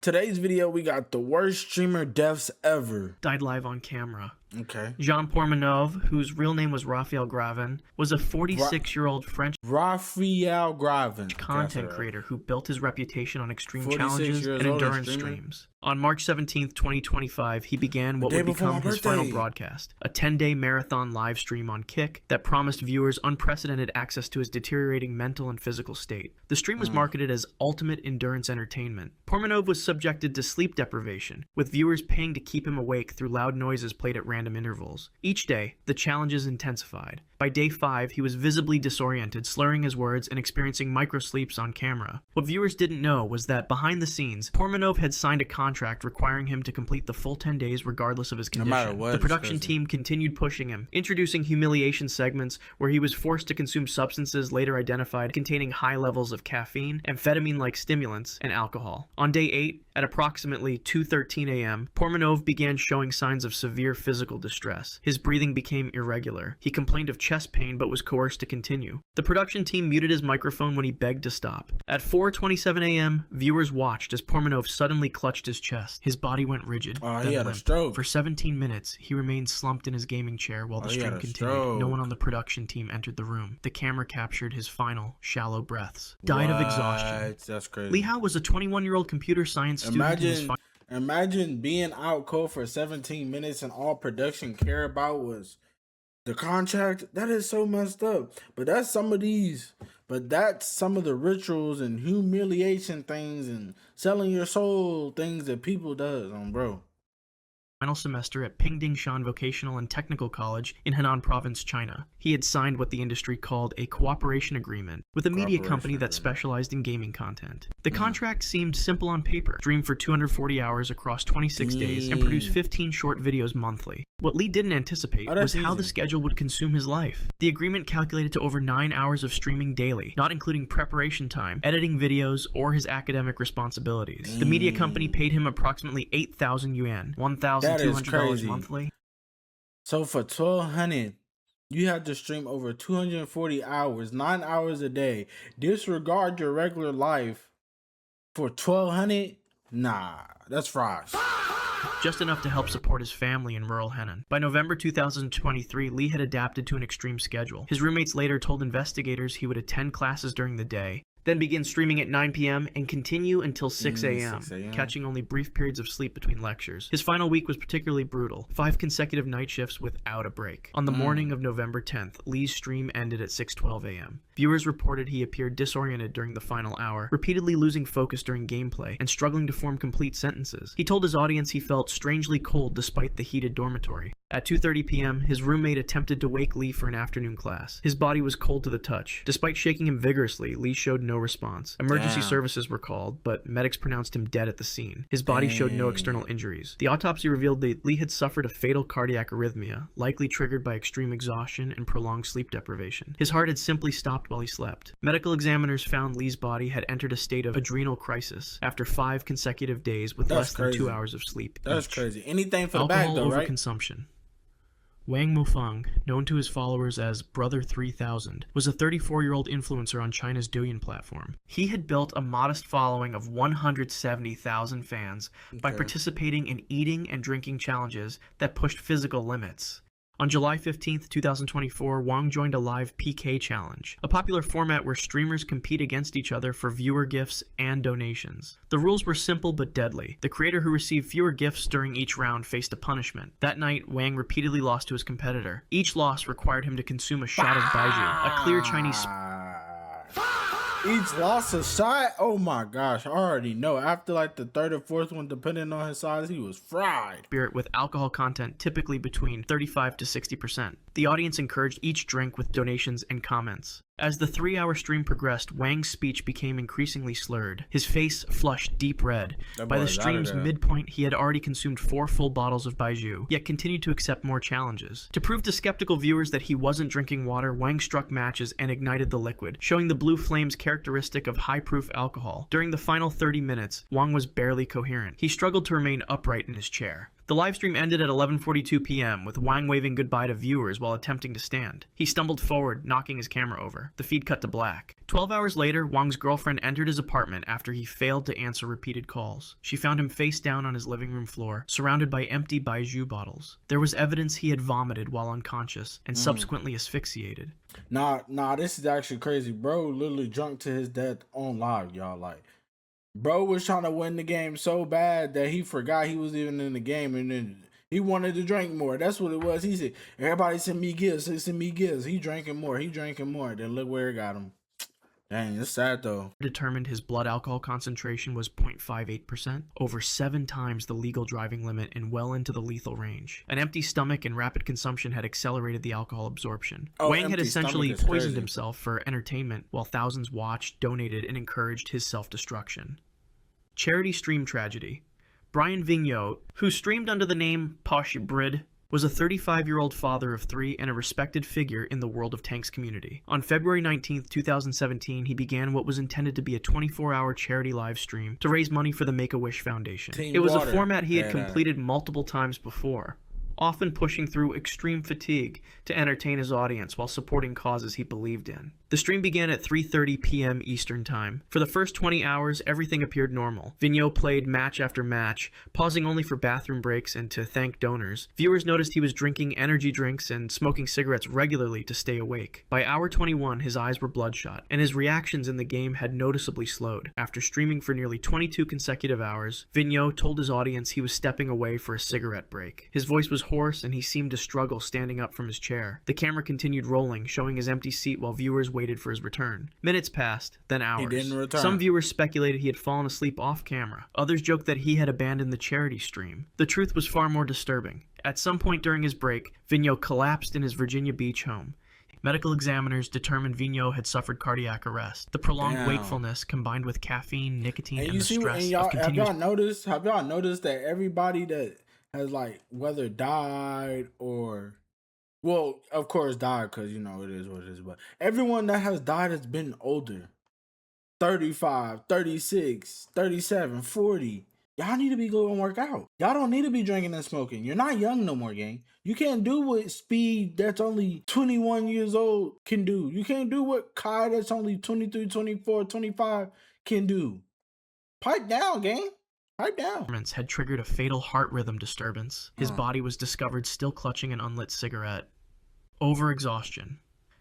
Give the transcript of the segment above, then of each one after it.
Today's video, we got the worst streamer deaths ever. Died live on camera. Okay. Jean Pormanov, whose real name was Raphael Gravin, was a 46-year-old French Raphael Gravin, content creator who built his reputation on extreme challenges and endurance streams. On March 17th, 2025, he began what would become his final broadcast, a 10-day marathon live stream on Kick that promised viewers unprecedented access to his deteriorating mental and physical state. The stream was marketed as ultimate endurance entertainment. Pormanov was subjected to sleep deprivation, with viewers paying to keep him awake through loud noises played at random intervals. Each day, the challenges intensified. By day 5, he was visibly disoriented, slurring his words and experiencing microsleeps on camera. What viewers didn't know was that, behind the scenes, Pormanov had signed a contract requiring him to complete the full 10 days regardless of his condition. No matter what, the production team continued pushing him, introducing humiliation segments where he was forced to consume substances later identified containing high levels of caffeine, amphetamine-like stimulants, and alcohol. On day 8, at approximately 2:13 a.m., Pormanov began showing signs of severe physical distress. His breathing became irregular. He complained of chest pain but was coerced to continue. The production team muted his microphone when he begged to stop. At 4:27 a.m., viewers watched as Pormanov suddenly clutched his chest. His body went rigid. He had a stroke. For 17 minutes, he remained slumped in his gaming chair while the stream continued. No one on the production team entered the room. The camera captured his final, shallow breaths. Died of exhaustion. That's crazy. Li Hao was a 21-year-old computer science student. Imagine being out cold for 17 minutes and all production care about was the contract. That is so messed up. But that's some of the rituals and humiliation things and selling your soul things that people does on bro. Final semester at Pingdingshan Vocational and Technical College in Henan Province, China. He had signed what the industry called a cooperation agreement with a media company that specialized in gaming content. The contract seemed simple on paper: stream for 240 hours across 26 days and produce 15 short videos monthly. What Lee didn't anticipate was how the schedule would consume his life. The agreement calculated to over 9 hours of streaming daily, not including preparation time, editing videos, or his academic responsibilities. The media company paid him approximately 8,000 yuan, $1,200 monthly. So for 1,200, you have to stream over 240 hours, 9 hours a day. Disregard your regular life for 1,200? Nah, that's fries. Just enough to help support his family in rural Henan. By November 2023, Lee had adapted to an extreme schedule. His roommates later told investigators he would attend classes during the day, then begin streaming at 9 p.m. and continue until 6 a.m., catching only brief periods of sleep between lectures. His final week was particularly brutal, 5 consecutive night shifts without a break. On the morning of November 10th, Lee's stream ended at 6:12 a.m. Viewers reported he appeared disoriented during the final hour, repeatedly losing focus during gameplay and struggling to form complete sentences. He told his audience he felt strangely cold despite the heated dormitory. At 2:30 p.m., his roommate attempted to wake Lee for an afternoon class. His body was cold to the touch. Despite shaking him vigorously, Lee showed no response. Emergency services were called, but medics pronounced him dead at the scene. His body showed no external injuries. The autopsy revealed that Lee had suffered a fatal cardiac arrhythmia, likely triggered by extreme exhaustion and prolonged sleep deprivation. His heart had simply stopped while he slept. Medical examiners found Lee's body had entered a state of adrenal crisis after 5 consecutive days with less than 2 hours of sleep. That's crazy. Anything for the bag, though, right? Overconsumption. Wang Mofeng, known to his followers as Brother 3000, was a 34-year-old influencer on China's Douyin platform. He had built a modest following of 170,000 fans by participating in eating and drinking challenges that pushed physical limits. On July 15, 2024, Wang joined a live PK challenge, a popular format where streamers compete against each other for viewer gifts and donations. The rules were simple but deadly. The creator who received fewer gifts during each round faced a punishment. That night, Wang repeatedly lost to his competitor. Each loss required him to consume a shot of baijiu, a clear Chinese... Each loss a shot? Oh my gosh, I already know. After like the 3rd or 4th one, depending on his size, he was fried. Spirit with alcohol content typically between 35 to 60%. The audience encouraged each drink with donations and comments. As the 3-hour stream progressed, Wang's speech became increasingly slurred. His face flushed deep red. By the stream's midpoint, he had already consumed 4 full bottles of baijiu, yet continued to accept more challenges. To prove to skeptical viewers that he wasn't drinking water, Wang struck matches and ignited the liquid, showing the blue flames characteristic of high-proof alcohol. During the final 30 minutes, Wang was barely coherent. He struggled to remain upright in his chair. The livestream ended at 11:42 p.m. with Wang waving goodbye to viewers while attempting to stand. He stumbled forward, knocking his camera over. The feed cut to black. 12 hours later, Wang's girlfriend entered his apartment after he failed to answer repeated calls. She found him face down on his living room floor, surrounded by empty baijiu bottles. There was evidence he had vomited while unconscious and subsequently asphyxiated. Nah, this is actually crazy. Bro literally drunk to his death on live, y'all. Like, bro was trying to win the game so bad that he forgot he was even in the game, and then he wanted to drink more. That's what it was. He said, everybody send me gifts, send me gifts. He drinking more. Then look where it got him. Dang, it's sad though. Determined his blood alcohol concentration was 0.58%, over 7 times the legal driving limit and well into the lethal range. An empty stomach and rapid consumption had accelerated the alcohol absorption. Wang had essentially poisoned himself for entertainment while thousands watched, donated, and encouraged his self-destruction. Charity stream tragedy. Brian Vigneault, who streamed under the name Posh Brid, was a 35-year-old father of 3 and a respected figure in the World of Tanks community. On February 19, 2017, he began what was intended to be a 24-hour charity live stream to raise money for the Make-A-Wish Foundation. It was a format he had completed multiple times before, often pushing through extreme fatigue to entertain his audience while supporting causes he believed in. The stream began at 3:30 p.m. Eastern Time. For the first 20 hours, everything appeared normal. Vigneault played match after match, pausing only for bathroom breaks and to thank donors. Viewers noticed he was drinking energy drinks and smoking cigarettes regularly to stay awake. By hour 21, his eyes were bloodshot, and his reactions in the game had noticeably slowed. After streaming for nearly 22 consecutive hours, Vigneault told his audience he was stepping away for a cigarette break. His voice was hoarse, and he seemed to struggle standing up from his chair. The camera continued rolling, showing his empty seat while viewers waited for his return. Minutes passed, then hours. He didn't return. Some viewers speculated he had fallen asleep off camera. Others joked that he had abandoned the charity stream. The truth was far more disturbing. At some point during his break, Vigneault collapsed in his Virginia Beach home. Medical examiners determined Vigneault had suffered cardiac arrest. The prolonged wakefulness, combined with caffeine, nicotine, and the stress of continuous... Have y'all noticed that everybody that has, like, whether died or... Well, of course, died because, you know, it is what it is. But everyone that has died has been older. 35, 36, 37, 40. Y'all need to be going and work out. Y'all don't need to be drinking and smoking. You're not young no more, gang. You can't do what Speed that's only 21 years old can do. You can't do what Kai that's only 23, 24, 25 can do. Pipe down, gang. Pipe down. Had triggered a fatal heart rhythm disturbance. His body was discovered still clutching an unlit cigarette. Overexhaustion.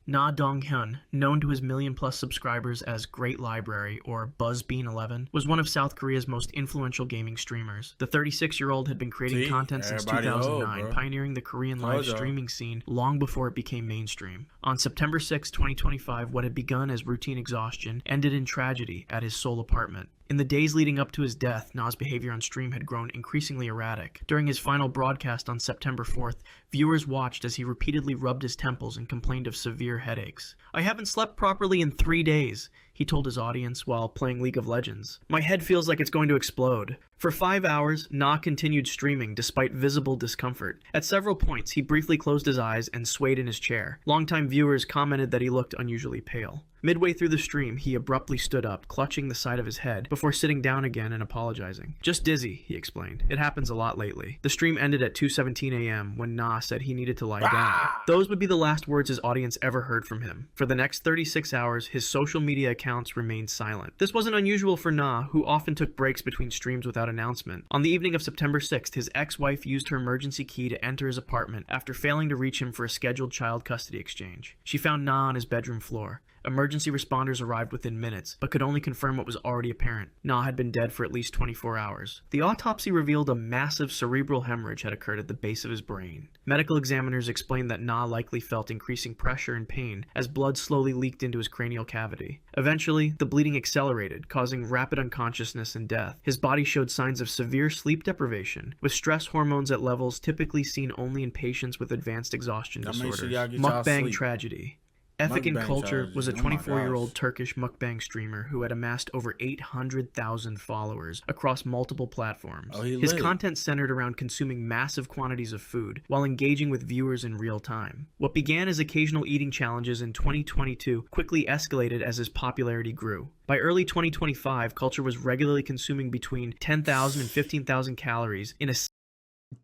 Na Dong-hyun, known to his million-plus subscribers as Great Library or BuzzBean11, was one of South Korea's most influential gaming streamers. The 36-year-old had been creating content since 2009, pioneering the Korean live streaming scene long before it became mainstream. On September 6, 2025, what had begun as routine exhaustion ended in tragedy at his Seoul apartment. In the days leading up to his death, Na's behavior on stream had grown increasingly erratic. During his final broadcast on September 4th, viewers watched as he repeatedly rubbed his temples and complained of severe headaches. "I haven't slept properly in 3 days," he told his audience while playing League of Legends. "My head feels like it's going to explode." For 5 hours, Na continued streaming despite visible discomfort. At several points, he briefly closed his eyes and swayed in his chair. Longtime viewers commented that he looked unusually pale. Midway through the stream, he abruptly stood up, clutching the side of his head, before sitting down again and apologizing. "Just dizzy," he explained. "It happens a lot lately." The stream ended at 2:17 a.m. when Na said he needed to lie down. Those would be the last words his audience ever heard from him. For the next 36 hours, his social media accounts remained silent. This wasn't unusual for Na, who often took breaks between streams without announcement. On the evening of September 6th, his ex-wife used her emergency key to enter his apartment after failing to reach him for a scheduled child custody exchange. She found Na on his bedroom floor. Emergency responders arrived within minutes, but could only confirm what was already apparent. Na had been dead for at least 24 hours. The autopsy revealed a massive cerebral hemorrhage had occurred at the base of his brain. Medical examiners explained that Na likely felt increasing pressure and pain as blood slowly leaked into his cranial cavity. Eventually, the bleeding accelerated, causing rapid unconsciousness and death. His body showed signs of severe sleep deprivation, with stress hormones at levels typically seen only in patients with advanced exhaustion disorders. Mukbang tragedy. Efekin Culture was a 24-year-old Turkish mukbang streamer who had amassed over 800,000 followers across multiple platforms. His content centered around consuming massive quantities of food while engaging with viewers in real time. What began as occasional eating challenges in 2022 quickly escalated as his popularity grew. By early 2025, Culture was regularly consuming between 10,000 and 15,000 calories in a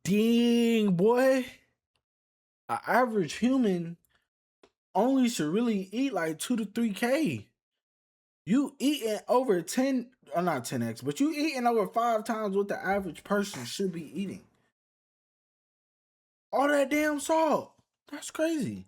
Dang, boy. An average human only should really eat like 2 to 3K. You eating over 10, or not 10x, but you eating over 5 times what the average person should be eating. All that damn salt. That's crazy.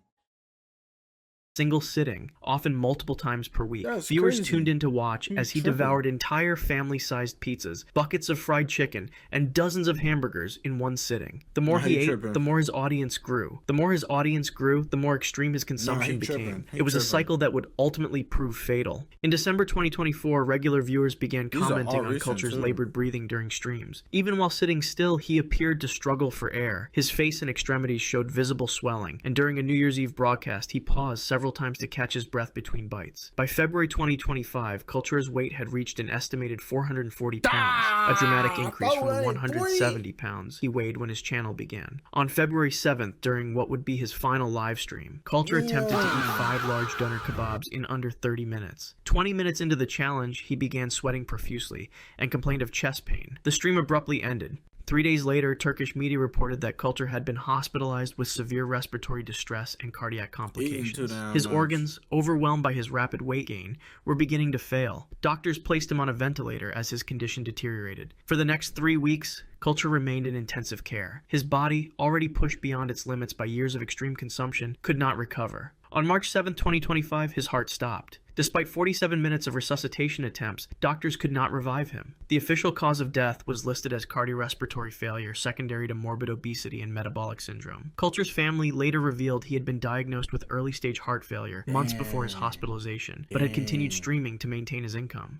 Single sitting, often multiple times per week. Viewers tuned in to watch as he devoured entire family-sized pizzas, buckets of fried chicken, and dozens of hamburgers in one sitting. The more he ate, the more his audience grew. The more his audience grew, the more extreme his consumption became. It was a cycle that would ultimately prove fatal. In December 2024, regular viewers began commenting on Culture's labored breathing during streams. Even while sitting still, he appeared to struggle for air. His face and extremities showed visible swelling, and during a New Year's Eve broadcast, he paused several times to catch his breath between bites. By February 2025, Culture's weight had reached an estimated 440 pounds, a dramatic increase from the 170 pounds he weighed when his channel began. On February 7th, during what would be his final live stream, Culture attempted to eat 5 large doner kebabs in under 30 minutes. 20 minutes into the challenge, he began sweating profusely and complained of chest pain. The stream abruptly ended. 3 days later, Turkish media reported that Culture had been hospitalized with severe respiratory distress and cardiac complications. His organs, overwhelmed by his rapid weight gain, were beginning to fail. Doctors placed him on a ventilator as his condition deteriorated. For the next 3 weeks, Culture remained in intensive care. His body, already pushed beyond its limits by years of extreme consumption, could not recover. On March 7, 2025, his heart stopped. Despite 47 minutes of resuscitation attempts, doctors could not revive him. The official cause of death was listed as cardiorespiratory failure secondary to morbid obesity and metabolic syndrome. Culture's family later revealed he had been diagnosed with early-stage heart failure months before his hospitalization, but had continued streaming to maintain his income.